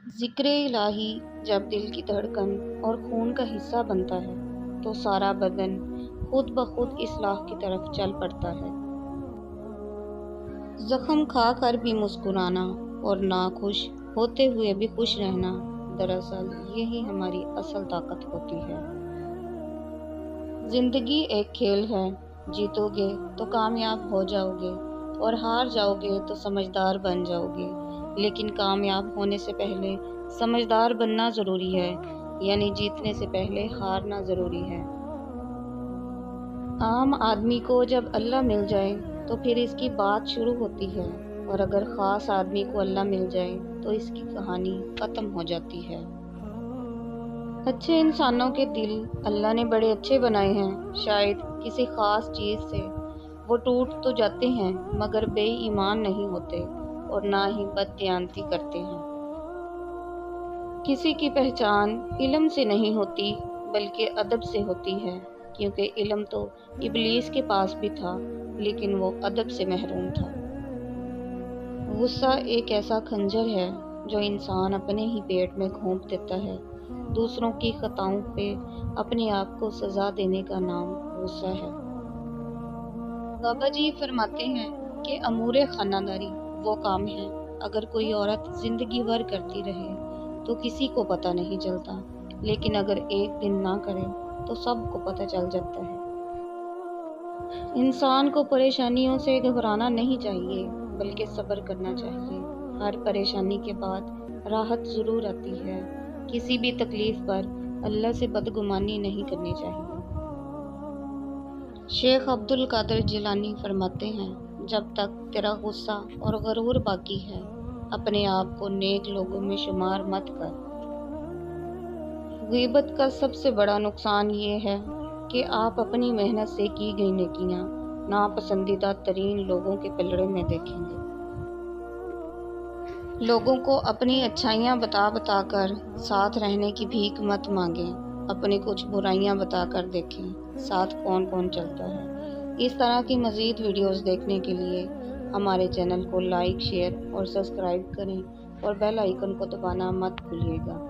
ذکر الہی جب دل کی دھڑکن اور خون کا حصہ بنتا ہے تو سارا بدن خود بخود اصلاح کی طرف چل پڑتا ہے۔ زخم کھا کر بھی مسکرانا اور ناخوش ہوتے ہوئے بھی خوش رہنا، دراصل یہی ہماری اصل طاقت ہوتی ہے۔ زندگی ایک کھیل ہے، جیتو گے تو کامیاب ہو جاؤ گے اور ہار جاؤ گے تو سمجھدار بن جاؤ گے، لیکن کامیاب ہونے سے پہلے سمجھدار بننا ضروری ہے، یعنی جیتنے سے پہلے ہارنا ضروری ہے۔ عام آدمی کو جب اللہ مل جائے تو پھر اس کی بات شروع ہوتی ہے، اور اگر خاص آدمی کو اللہ مل جائے تو اس کی کہانی ختم ہو جاتی ہے۔ اچھے انسانوں کے دل اللہ نے بڑے اچھے بنائے ہیں، شاید کسی خاص چیز سے وہ ٹوٹ تو جاتے ہیں مگر بے ایمان نہیں ہوتے اور نہ ہی بددیانتی کرتے ہیں۔ کسی کی پہچان علم سے نہیں ہوتی بلکہ ادب سے ہوتی ہے، کیونکہ علم تو ابلیس کے پاس بھی تھا لیکن وہ ادب سے محروم تھا۔ غصہ ایک ایسا خنجر ہے جو انسان اپنے ہی پیٹ میں گھونپ دیتا ہے۔ دوسروں کی خطاؤں پہ اپنے آپ کو سزا دینے کا نام غصہ ہے۔ بابا جی فرماتے ہیں کہ امور خانہ داری وہ کام ہے اگر کوئی عورت زندگی بھر کرتی رہے تو کسی کو پتہ نہیں چلتا، لیکن اگر ایک دن نہ کرے تو سب کو پتہ چل جاتا ہے۔ انسان کو پریشانیوں سے گھبرانا نہیں چاہیے بلکہ صبر کرنا چاہیے۔ ہر پریشانی کے بعد راحت ضرور آتی ہے۔ کسی بھی تکلیف پر اللہ سے بدگمانی نہیں کرنی چاہیے۔ شیخ عبد القادر جیلانی فرماتے ہیں، جب تک تیرا غصہ اور غرور باقی ہے اپنے آپ کو نیک لوگوں میں شمار مت کر۔ غیبت کا سب سے بڑا نقصان یہ ہے کہ آپ اپنی محنت سے کی گئی نیکیاں ناپسندیدہ ترین لوگوں کے پلڑے میں دیکھیں گے۔ لوگوں کو اپنی اچھائیاں بتا بتا کر ساتھ رہنے کی بھیک مت مانگیں، اپنی کچھ برائیاں بتا کر دیکھیں ساتھ کون کون چلتا ہے۔ اس طرح کی مزید ویڈیوز دیکھنے کے لیے ہمارے چینل کو لائک، شیئر اور سبسکرائب کریں اور بیل آئیکن کو دبانا مت بھولیے گا۔